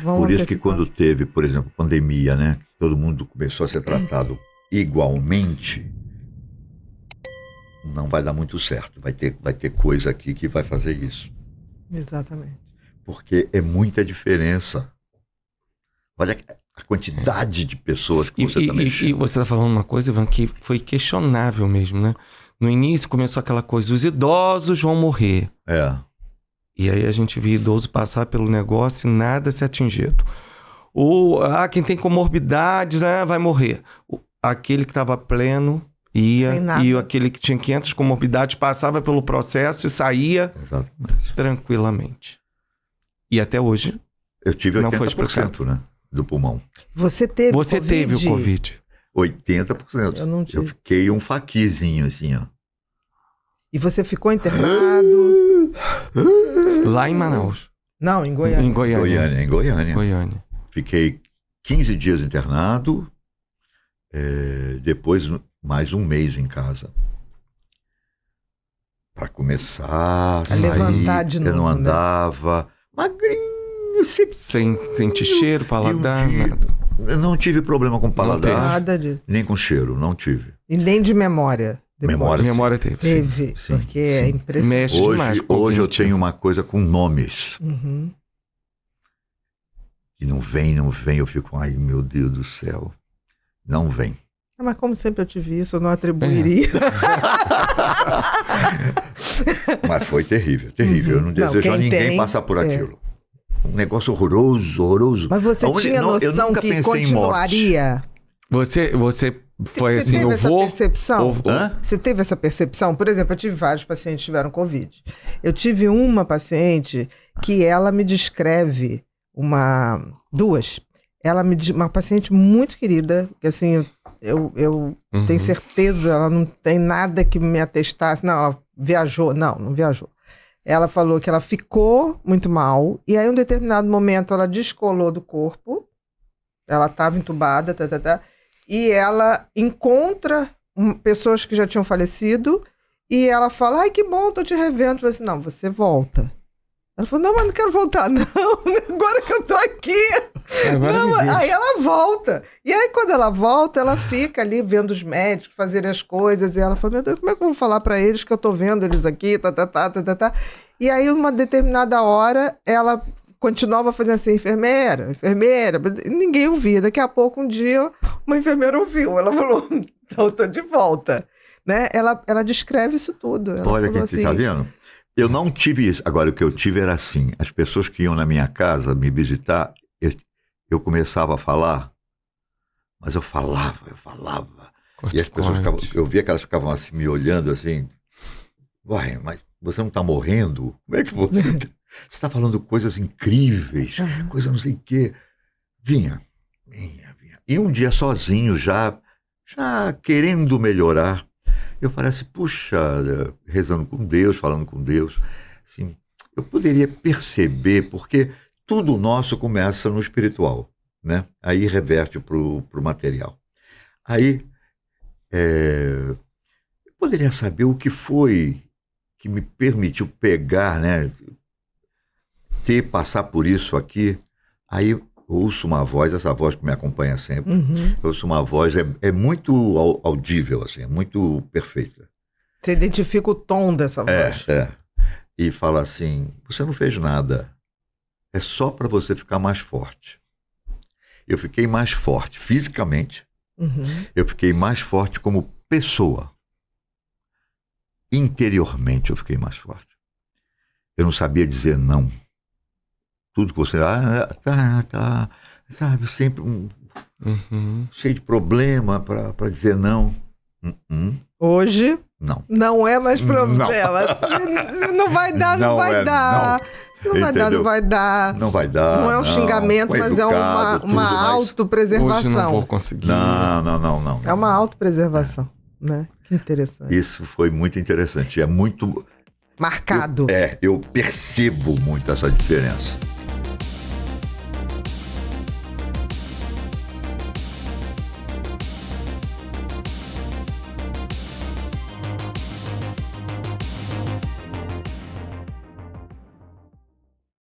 Por isso que quando teve, por exemplo, pandemia, né? Todo mundo começou a ser tratado igualmente, não vai dar muito certo. Vai ter coisa aqui que vai fazer isso. Exatamente. Porque é muita diferença. Olha a quantidade de pessoas que você está mexendo. E você está falando uma coisa, Ivan, que foi questionável mesmo, né? No início começou aquela coisa, os idosos vão morrer. É. E aí a gente via idoso passar pelo negócio e nada ser atingido. Ou, quem tem comorbidades, né, vai morrer. Aquele que estava pleno ia, e aquele que tinha 500 comorbidades passava pelo processo e saía tranquilamente. E até hoje eu tive não 80%, né, do pulmão. Você teve Você COVID? teve o Covid? 80%. Eu não tive. Eu fiquei um faquizinho assim, ó. E você ficou internado? Lá em Manaus. Não, em Goiânia. Em Goiânia. Goiânia. Fiquei 15 dias internado, depois mais um mês em casa. Para começar a sair, levantar de novo, eu não andava, magrinho, sem sentir cheiro, paladar, nada. Eu não tive problema com paladar, nada disso. Nem com cheiro, não tive. E nem de memória. Memória teve. Teve, sim, porque é impressionante. Mexe demais. Hoje eu tenho uma coisa com nomes. Uhum. Que não vem, eu fico, ai meu Deus do céu, não vem. Mas como sempre eu tive isso, eu não atribuiria. Mas foi terrível. Eu não desejo a ninguém passar por aquilo. Um negócio horroroso. Mas você tinha noção que continuaria? Você foi assim, teve essa vou... percepção? Você teve essa percepção? Por exemplo, eu tive vários pacientes que tiveram Covid. Eu tive uma paciente que ela me descreve duas. Uma paciente muito querida, que assim, eu tenho certeza, ela não tem nada que me atestasse. Não, ela viajou. Não viajou. Ela falou que ela ficou muito mal, e aí em um determinado momento ela descolou do corpo, ela estava entubada, e ela encontra pessoas que já tinham falecido, e ela fala, ai que bom, tô te revendo. Eu falei assim, não, você volta. Ela falou, não, mas não quero voltar, não, agora que eu tô aqui. Não, aí ela volta. E aí, quando ela volta, ela fica ali vendo os médicos fazerem as coisas. E ela fala, meu Deus, como é que eu vou falar pra eles que eu tô vendo eles aqui, E aí, uma determinada hora, ela continuava fazendo assim, enfermeira. Ninguém ouvia. Daqui a pouco, um dia, uma enfermeira ouviu. Ela falou, então eu tô de volta. Né? Ela descreve isso tudo. Ela olha quem assim, tá vendo? Eu não tive isso. Agora, o que eu tive era assim, as pessoas que iam na minha casa me visitar, eu começava a falar, mas eu falava. E as pessoas ficavam, eu via que elas ficavam assim, me olhando assim, uai, mas você não está morrendo? Como é que você está falando coisas incríveis, coisa não sei o quê. Vinha. E um dia sozinho, já querendo melhorar, eu falei assim, puxa, rezando com Deus, falando com Deus, assim, eu poderia perceber, porque tudo nosso começa no espiritual, né? Aí reverte para o material. Aí, eu poderia saber o que foi que me permitiu pegar, né? Passar por isso aqui. Aí eu ouço uma voz, essa voz que me acompanha sempre, eu ouço uma voz, é muito audível, assim, é muito perfeita. Você identifica o tom dessa voz. E fala assim, você não fez nada, é só para você ficar mais forte. Eu fiquei mais forte fisicamente, eu fiquei mais forte como pessoa. Interiormente eu fiquei mais forte. Eu não sabia dizer não. Tudo que você... tá, sabe, sempre cheio de problema para dizer não. Hoje, não. Não é mais problema. Se não vai dar, não vai dar. Se não vai dar, não vai dar. Não vai dar. Não é um xingamento, mas é uma autopreservação. Hoje não vou conseguir. Não. É uma autopreservação, né? Que interessante. Isso foi muito interessante. É muito... Marcado. Eu percebo muito essa diferença.